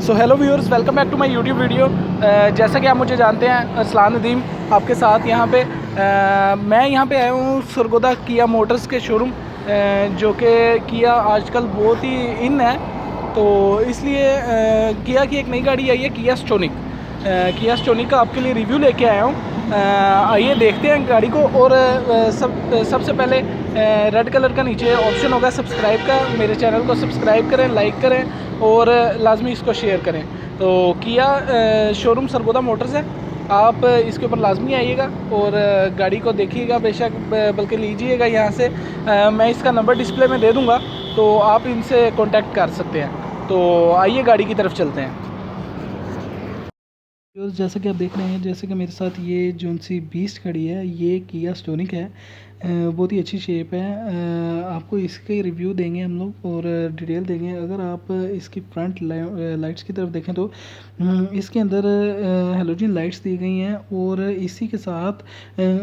So hello viewers, welcome back to my YouTube video. जैसा कि आप मुझे जानते हैं, अरसलान नदीम आपके साथ यहाँ पे मैं यहाँ पे आया हूँ सरगोदा किया मोटर्स के शोरूम, जो कि किया आजकल बहुत ही इन है। तो इसलिए किया की एक नई गाड़ी आई है, किया स्टोनिक। किया स्टोनिक का आपके लिए रिव्यू लेके आया हूँ। आइए देखते हैं गाड़ी को। और सबसे पहले रेड कलर का नीचे ऑप्शन होगा सब्सक्राइब का, मेरे चैनल को सब्सक्राइब करें, लाइक करें और लाजमी इसको शेयर करें। तो किया शोरूम सरगोदा मोटर्स है, आप इसके ऊपर लाजमी आइएगा और गाड़ी को देखिएगा, बेशक बल्कि लीजिएगा यहाँ से। मैं इसका नंबर डिस्प्ले में दे दूँगा, तो आप इनसे कांटेक्ट कर सकते हैं। तो आइए गाड़ी की तरफ चलते हैं। जैसा कि आप देख रहे हैं, जैसे कि मेरे साथ ये जोन सी बीस्ट खड़ी है, ये किया स्टोनिक है। बहुत ही अच्छी शेप है। आपको इसके रिव्यू देंगे हम लोग और डिटेल देंगे। अगर आप इसकी फ्रंट लाइट्स की तरफ देखें तो इसके अंदर हेलोजन लाइट्स दी गई हैं और इसी के साथ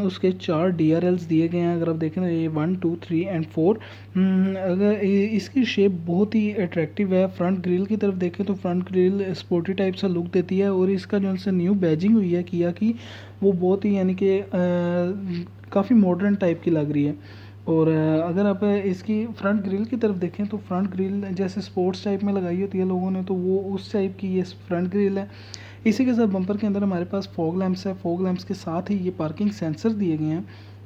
उसके 4 DRLs दिए गए हैं। अगर आप देखें तो ये 1, 2, 3 एंड 4। अगर इसकी शेप बहुत ही अट्रैक्टिव है। फ्रंट ग्रिल की तरफ देखें तो फ्रंट ग्रिल स्पोर्टी टाइप सा लुक देती है और इसका जो से न्यू बैजिंग हुई है किया की, वो बहुत ही यानी कि काफ़ी मॉडर्न टाइप की लग रही है। और अगर आप इसकी फ्रंट ग्रिल की तरफ देखें तो फ्रंट ग्रिल जैसे स्पोर्ट्स टाइप में लगाई होती है लोगों ने, तो वो उस टाइप की ये फ्रंट ग्रिल है। इसी के साथ बम्पर के अंदर हमारे पास फॉग लैंप्स है। फॉग लैंप्स के साथ ही ये पार्किंग सेंसर दिए गए हैं।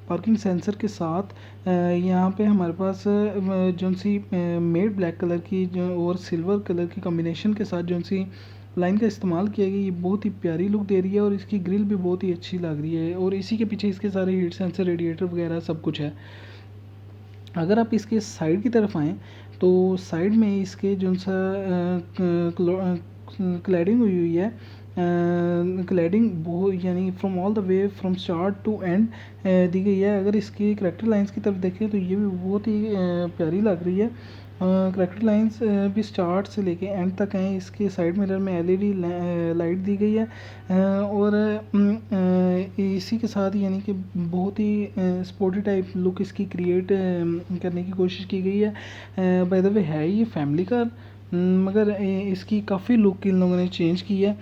पार्किंग सेंसर के साथ यहाँ पे हमारे पास जो सी मेड ब्लैक कलर की जो और सिल्वर कलर की कॉम्बिनेशन के साथ जो सी लाइन का इस्तेमाल किया गया, ये बहुत ही प्यारी लुक दे रही है और इसकी ग्रिल भी बहुत ही अच्छी लग रही है। और इसी के पीछे इसके सारे हीट सेंसर, रेडिएटर वगैरह सब कुछ है। अगर आप इसके साइड की तरफ आएँ तो साइड में इसके जो सा क्लैडिंग हुई है, क्लैडिंग बहुत यानी from all the way from start to end दी गई है। अगर इसकी करेक्टर लाइंस की तरफ देखें तो ये भी बहुत ही प्यारी लग रही है। करेक्टर लाइंस भी स्टार्ट से लेके एंड तक हैं। इसके साइड मिरर में LED लाइट दी गई है और इसी के साथ यानी कि बहुत ही स्पोर्टी टाइप लुक इसकी क्रिएट करने की कोशिश की गई है। बाय द वे है ये फैमिली कार, मगर इसकी काफ़ी लुक इन लोगों ने चेंज की है।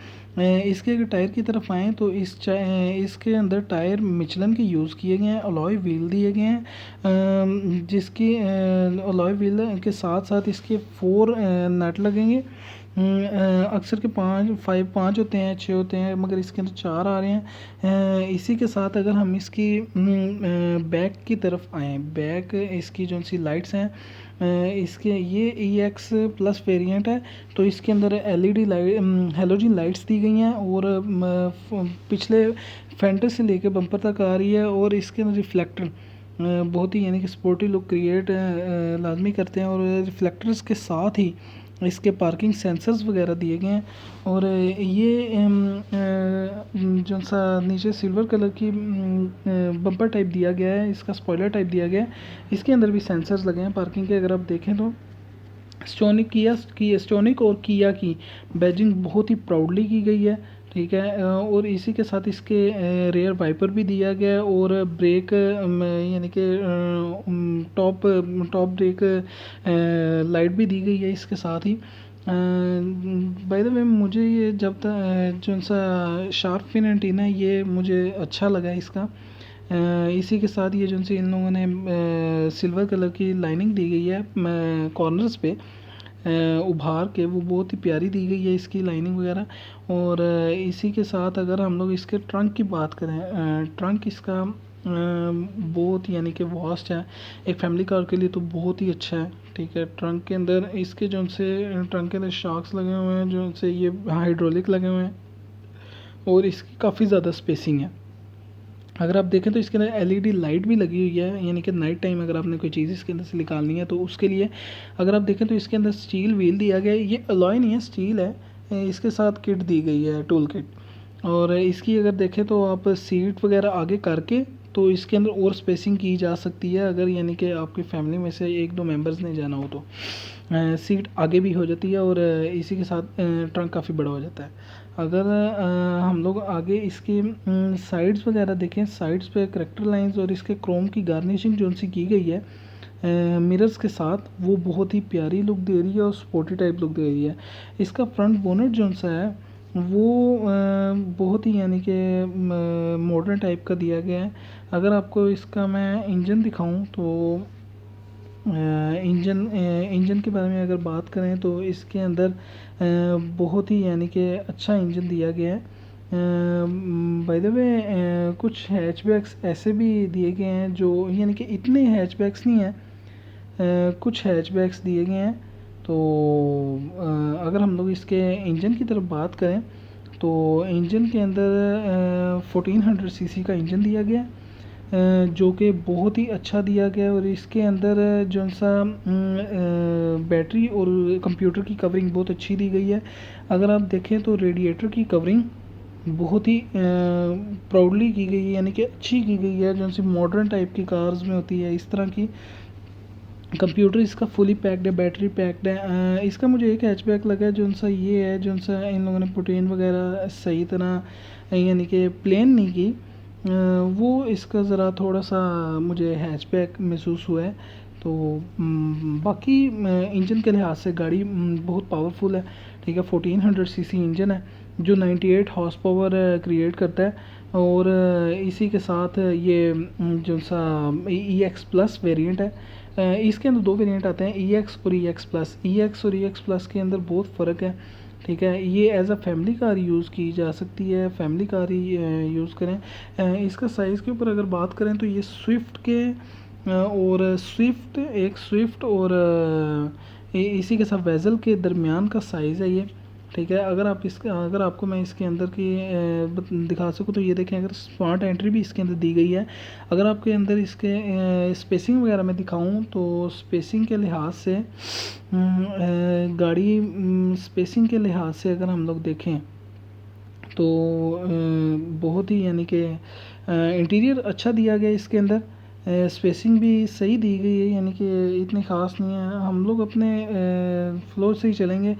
इसके अगर टायर की तरफ आएँ तो इसके अंदर टायर मिचलन के यूज़ किए गए हैं। अलॉय व्हील दिए गए हैं, जिसकी अलॉय व्हील के साथ साथ इसके 4 नट लगेंगे। अक्सर के 5 होते हैं, 6 होते हैं, मगर इसके अंदर 4 आ रहे हैं। इसी के साथ अगर हम इसकी बैक की तरफ आएँ, बैक इसकी जो सी लाइट्स हैं, इसके ये EX प्लस वेरिएंट है, तो इसके अंदर LED लाइट हेलोजन लाइट्स दी गई हैं और पिछले फेंडर से लेकर बम्पर तक आ रही है। और इसके अंदर रिफ्लेक्टर बहुत ही यानी कि स्पोर्टी लुक क्रिएट लाजमी करते हैं। और रिफ्लेक्टर्स के साथ ही इसके पार्किंग सेंसर्स वगैरह दिए गए हैं। और ये जो सा नीचे सिल्वर कलर की बम्पर टाइप दिया गया है, इसका स्पॉइलर टाइप दिया गया है। इसके अंदर भी सेंसर्स लगे हैं पार्किंग के। अगर आप देखें तो स्टोनिक और किया की बैजिंग बहुत ही प्राउडली की गई है, ठीक है। और इसी के साथ इसके रेयर वाइपर भी दिया गया है और ब्रेक यानी कि टॉप टॉप ब्रेक लाइट भी दी गई है इसके साथ ही। बाय द वे मुझे ये जब तक जो सा शार्क फिन एंटीना है, ये मुझे अच्छा लगा इसका। इसी के साथ ये जो सी इन लोगों ने सिल्वर कलर की लाइनिंग दी गई है कॉर्नर्स पे उभार के, वो बहुत ही प्यारी दी गई है इसकी लाइनिंग वगैरह। और इसी के साथ अगर हम लोग इसके ट्रंक की बात करें, ट्रंक इसका बहुत यानी कि वास्ट है। एक फैमिली कार के लिए तो बहुत ही अच्छा है, ठीक है। ट्रंक के अंदर इसके जो से ट्रंक के अंदर शॉक्स लगे हुए हैं, जो से ये हाइड्रोलिक लगे हुए हैं और इसकी काफ़ी ज़्यादा स्पेसिंग है। अगर आप देखें तो इसके अंदर LED लाइट भी लगी हुई है, यानी कि नाइट टाइम अगर आपने कोई चीज़ इसके अंदर से निकालनी है तो उसके लिए। अगर आप देखें तो इसके अंदर स्टील व्हील दिया गया है, ये अलॉय नहीं है, स्टील है। इसके साथ किट दी गई है, टूल किट। और इसकी अगर देखें तो आप सीट वगैरह आगे करके तो इसके अंदर और स्पेसिंग की जा सकती है, अगर यानी कि आपकी फैमिली में से 1-2 मेंबर्स ने जाना हो तो सीट आगे भी हो जाती है और इसी के साथ ट्रंक काफ़ी बड़ा हो जाता है। अगर हम लोग आगे इसकी साइड्स वगैरह देखें, साइड्स पे करेक्टर लाइंस और इसके क्रोम की गार्निशिंग जो सी की गई है, मिरर्स के साथ वो बहुत ही प्यारी लुक दे रही है और स्पोर्टी टाइप लुक दे रही है। इसका फ्रंट बोनेट जो सा है वो बहुत ही यानी कि मॉडर्न टाइप का दिया गया है। अगर आपको इसका मैं इंजन दिखाऊं तो इंजन के बारे में अगर बात करें तो इसके अंदर बहुत ही यानी कि अच्छा इंजन दिया गया है। बाय द वे कुछ हैचबैक्स ऐसे भी दिए गए हैं जो यानी कि इतने हैचबैक्स नहीं हैं, कुछ हैचबैक्स दिए गए हैं। तो अगर हम लोग इसके इंजन की तरफ बात करें तो इंजन के अंदर 1400 सीसी का इंजन दिया गया है, जो कि बहुत ही अच्छा दिया गया है। और इसके अंदर जो सा बैटरी और कंप्यूटर की कवरिंग बहुत अच्छी दी गई है। अगर आप देखें तो रेडिएटर की कवरिंग बहुत ही प्राउडली की गई है, यानी कि अच्छी की गई है, जो सी मॉडर्न टाइप की कार्स में होती है इस तरह की। कंप्यूटर इसका फुली पैक्ड है, बैटरी पैक्ड है। इसका मुझे एक हैचबैक लगा है जो सा ये है, जो सा इन लोगों ने प्रोटीन वगैरह सही तरह यानी कि प्लेन नहीं की, वो इसका ज़रा थोड़ा सा मुझे हैचबैक महसूस हुआ है। तो बाकी इंजन के लिहाज से गाड़ी बहुत पावरफुल है, ठीक है। 1400 सीसी इंजन है जो 98 हॉर्स पावर क्रिएट करता है। और इसी के साथ ये जो सा EX+ वेरिएंट है, इसके अंदर दो वेरिएंट आते हैं, EX और EX+। EX और EX+ के अंदर बहुत फ़र्क है, ठीक है। ये as a family car use की जा सकती है, फैमिली कार ही यूज़ करें। इसका साइज़ के ऊपर अगर बात करें तो ये स्विफ्ट के और स्विफ्ट और इसी के साथ वेज़ल के दरमियान का साइज़ है ये, ठीक है। अगर आपको मैं इसके अंदर की दिखा सकूँ तो ये देखें, अगर स्मार्ट एंट्री भी इसके अंदर दी गई है। अगर आपके अंदर इसके स्पेसिंग वगैरह मैं दिखाऊं तो स्पेसिंग के लिहाज से गाड़ी स्पेसिंग के लिहाज से अगर हम लोग देखें तो बहुत ही यानी कि इंटीरियर अच्छा दिया गया इसके अंदर। स्पेसिंग भी सही दी गई है, यानी कि इतनी ख़ास नहीं है। हम लोग अपने फ्लोर से ही चलेंगे,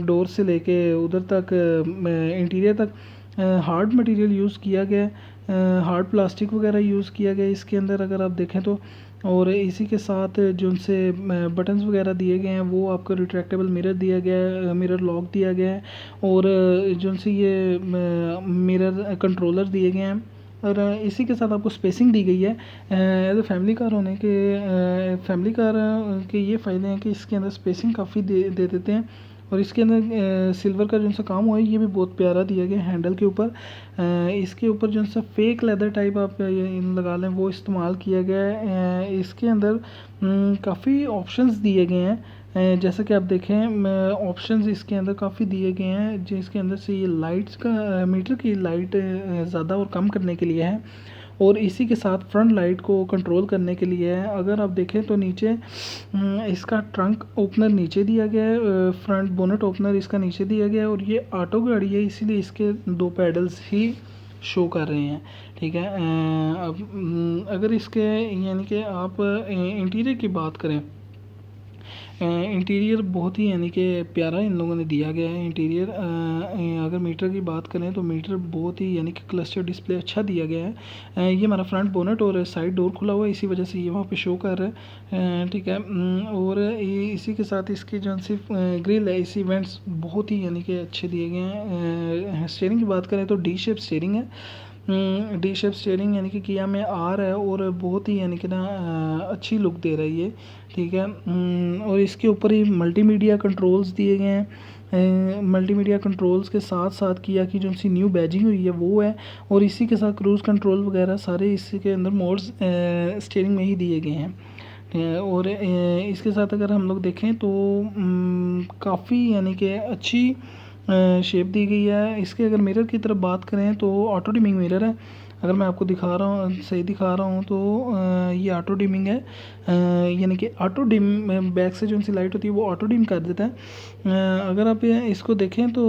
डोर से लेके उधर तक इंटीरियर तक हार्ड मटेरियल यूज़ किया गया, हार्ड प्लास्टिक वगैरह यूज़ किया गया इसके अंदर अगर आप देखें तो। और इसी के साथ जो उनसे बटन्स वगैरह दिए गए हैं वो आपको रिट्रैक्टेबल मिरर दिया गया है, मिरर लॉक दिया गया है। और जो उनसे ये मिरर कंट्रोलर दिए गए हैं। और इसी के साथ आपको स्पेसिंग दी गई है। एज अ फैमिली कार होने के फैमिली कार के ये फ़ायदे हैं कि इसके अंदर स्पेसिंग काफ़ी दे देते हैं। और इसके अंदर सिल्वर का जो सा काम हुआ है ये भी बहुत प्यारा दिया गया है। हैंडल के ऊपर इसके ऊपर जो सा फेक लेदर टाइप आप लगा लें वो इस्तेमाल किया गया है। इसके अंदर काफ़ी ऑप्शंस दिए गए हैं, जैसा कि आप देखें ऑप्शंस इसके अंदर काफ़ी दिए गए हैं, जिसके अंदर से ये लाइट्स का मीटर की लाइट ज़्यादा और कम करने के लिए है। और इसी के साथ फ्रंट लाइट को कंट्रोल करने के लिए है। अगर आप देखें तो नीचे इसका ट्रंक ओपनर नीचे दिया गया है, फ्रंट बोनेट ओपनर इसका नीचे दिया गया है। और ये ऑटो गाड़ी है इसीलिए इसके दो पैडल्स ही शो कर रहे हैं, ठीक है। अब अगर इसके यानी कि आप इंटीरियर की बात करें, इंटीरियर बहुत ही यानी कि प्यारा इन लोगों ने दिया गया है इंटीरियर। अगर मीटर की बात करें तो मीटर बहुत ही यानी कि क्लस्टर डिस्प्ले अच्छा दिया गया है। ये हमारा फ्रंट बोनेट और साइड डोर खुला हुआ है, इसी वजह से ये वहाँ पे शो कर रहा है, ठीक है। और इसी के साथ इसकी जो सिर्फ ग्रिल है, इसी वेंट्स बहुत ही यानी कि अच्छे दिए गए हैं। स्टीयरिंग की बात करें तो डी शेप स्टीयरिंग है, डी शेप स्टीयरिंग यानी कि किया में आर है और बहुत ही यानी कि ना अच्छी लुक दे रही है, ठीक है। और इसके ऊपर ही मल्टीमीडिया कंट्रोल्स दिए गए हैं। मल्टीमीडिया कंट्रोल्स के साथ साथ किया की जो सी न्यू बैजिंग हुई है वो है। और इसी के साथ क्रूज़ कंट्रोल वगैरह सारे इसी के अंदर मोड्स स्टीयरिंग में ही दिए गए हैं। और इसके साथ अगर हम लोग देखें तो काफ़ी यानी कि अच्छी शेप दी गई है। इसके अगर मिरर की तरफ बात करें तो ऑटो डिमिंग मिरर है। अगर मैं आपको दिखा रहा हूँ सही दिखा रहा हूँ तो ये ऑटो डिमिंग है, यानी कि ऑटो डिम बैक से जो सी लाइट होती है वो ऑटो डिम कर देता है। अगर आप इसको देखें तो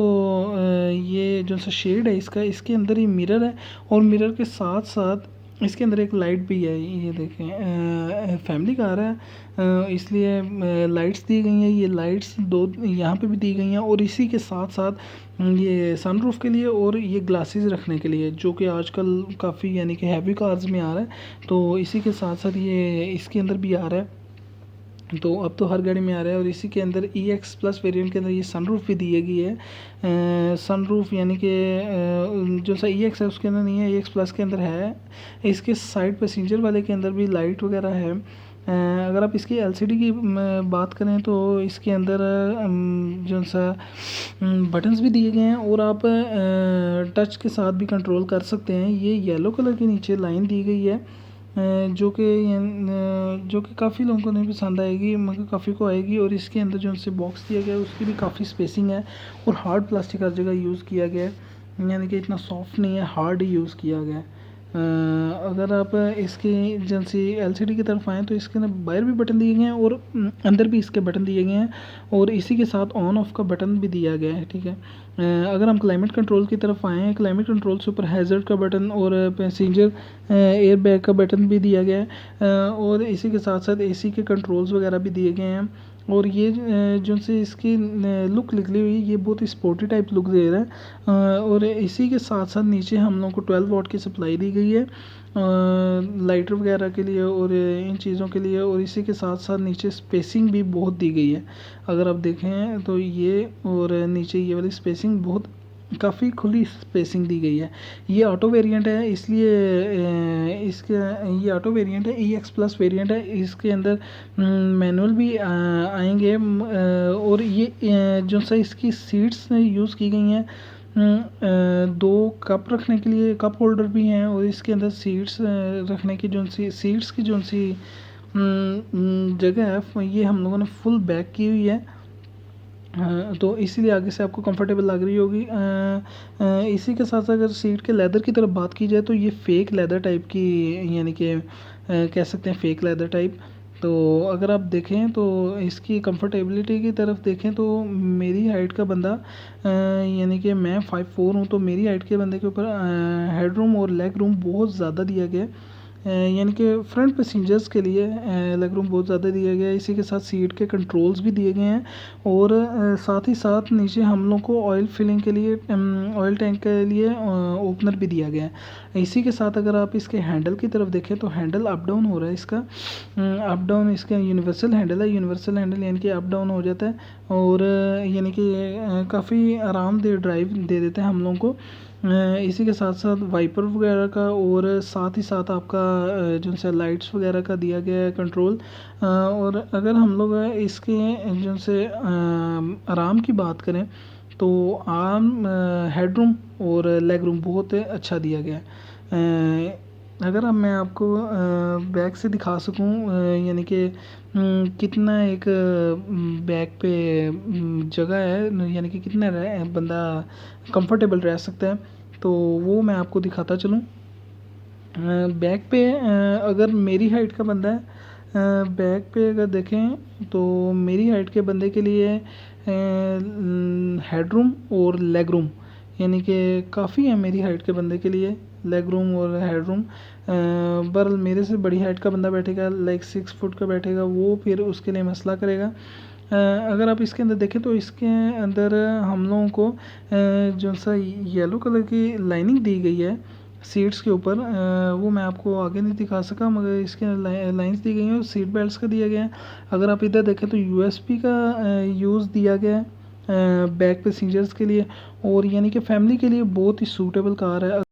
ये जो सा शेड है इसका, इसके अंदर ही मिरर है। और मिरर के साथ साथ इसके अंदर एक लाइट भी है, ये देखें फैमिली कार है, इसलिए लाइट्स दी गई हैं। ये लाइट्स दो यहाँ पे भी दी गई हैं, और इसी के साथ साथ ये सनरूफ के लिए और ये ग्लासेस रखने के लिए, जो कि आजकल काफ़ी यानी कि हैवी कार्स में आ रहा है। तो इसी के साथ साथ ये इसके अंदर भी आ रहा है, तो अब तो हर गाड़ी में आ रहा है। और इसी के अंदर EX+ वेरिएंट के अंदर ये सनरूफ भी दी गई है। सनरूफ यानी कि जो सा EX है उसके अंदर नहीं है, EX+ के अंदर है। इसके साइड पैसेंजर वाले के अंदर भी लाइट वगैरह है। अगर आप इसकी LCD की बात करें तो इसके अंदर जो सा बटन्स भी दिए गए हैं, और आप टच के साथ भी कंट्रोल कर सकते हैं। ये येलो कलर के नीचे लाइन दी गई है, जो कि काफ़ी लोगों को नहीं पसंद आएगी, मगर काफ़ी को आएगी। और इसके अंदर जो उनसे बॉक्स दिया गया है उसकी भी काफ़ी स्पेसिंग है, और हार्ड प्लास्टिक हर जगह यूज़ किया गया है, यानी कि इतना सॉफ्ट नहीं है, हार्ड ही यूज़ किया गया है। अगर आप इसकी एजेंसी LCD की तरफ आएँ तो इसके अंदर बाहर भी बटन दिए गए हैं, और अंदर भी इसके बटन दिए गए हैं, और इसी के साथ ऑन ऑफ का बटन भी दिया गया है, ठीक है। अगर हम क्लाइमेट कंट्रोल की तरफ आएँ, क्लाइमेट कंट्रोल से ऊपर हैज़र्ड का बटन और पैसेंजर एयर बैग का बटन भी दिया गया है, और इसी के साथ साथ AC के कंट्रोल्स वगैरह भी दिए गए हैं। और ये जो से इसकी लुक निकली हुई, ये बहुत ही स्पोर्टी टाइप लुक दे रहा है। और इसी के साथ साथ नीचे हम लोग को 12 वॉट की सप्लाई दी गई है लाइटर वगैरह के लिए और इन चीज़ों के लिए। और इसी के साथ साथ नीचे स्पेसिंग भी बहुत दी गई है, अगर आप देखें तो ये, और नीचे ये वाली स्पेसिंग बहुत काफ़ी खुली स्पेसिंग दी गई है। ये ऑटो वेरिएंट है, इसलिए इसके ये ऑटो वेरिएंट है, EX+ वेरिएंट है। इसके अंदर मैनुअल भी आएंगे, और ये जो सा इसकी सीट्स यूज़ की गई हैं, 2 कप रखने के लिए कप होल्डर भी हैं, और इसके अंदर सीट्स रखने की जो सी सीट्स की जो सी जगह है, ये हम लोगों ने फुल बैक की हुई है। तो इसीलिए आगे से आपको कंफर्टेबल लग रही होगी। इसी के साथ साथ अगर सीट के लेदर की तरफ बात की जाए तो ये फ़ेक लेदर टाइप की, यानी कि कह सकते हैं फ़ेक लेदर टाइप। तो अगर आप देखें तो इसकी कंफर्टेबिलिटी की तरफ देखें तो मेरी हाइट का बंदा, यानी कि मैं 5'4" हूँ, तो मेरी हाइट के बंदे के ऊपर हेड रूम और लेग रूम बहुत ज़्यादा दिया गया है। यानी कि फ्रंट पैसेंजर्स के लिए लेग रूम बहुत ज़्यादा दिया गया है। इसी के साथ सीट के कंट्रोल्स भी दिए गए हैं, और साथ ही साथ नीचे हम लोग को ऑयल फिलिंग के लिए ऑयल टैंक के लिए ओपनर भी दिया गया है। इसी के साथ अगर आप इसके हैंडल की तरफ देखें तो हैंडल अप डाउन हो रहा है इसका, अप डाउन इसका यूनिवर्सल हैंडल है। यूनिवर्सल हैंडल यानी कि अप डाउन हो जाता है, और यानी कि काफ़ी आरामदेह ड्राइव दे देता है हम लोगों को। इसी के साथ साथ वाइपर वगैरह का, और साथ ही साथ आपका जो से लाइट्स वगैरह का दिया गया है कंट्रोल। और अगर हम लोग इसके जो से आराम की बात करें तो आराम हेड रूम और लेग रूम बहुत अच्छा दिया गया है। अगर अब मैं आपको बैक से दिखा सकूं, यानी कि कितना एक बैक पे जगह है, यानी कि कितना बंदा कंफर्टेबल रह सकता है, तो वो मैं आपको दिखाता चलूँ। बैक पे अगर मेरी हाइट का बंदा है, बैक पे अगर देखें तो मेरी हाइट के बंदे के लिए हेड रूम और लेग रूम यानी कि काफ़ी है मेरी हाइट के बंदे के लिए, लेग रूम और हेड रूम। बहरहाल मेरे से बड़ी हाइट का बंदा बैठेगा, लाइक 6 फुट का बैठेगा, वो फिर उसके लिए मसला करेगा। अगर आप इसके अंदर देखें तो इसके अंदर हम लोगों को जो सा येलो कलर की लाइनिंग दी गई है सीट्स के ऊपर, वो मैं आपको आगे नहीं दिखा सका, मगर इसके लाइंस दी गई हैं और सीट बेल्ट्स का दिया गया है। अगर आप इधर देखें तो USB का यूज़ दिया गया है बैक पैसेंजर्स के लिए, और यानी कि फैमिली के लिए बहुत ही सूटेबल कार है।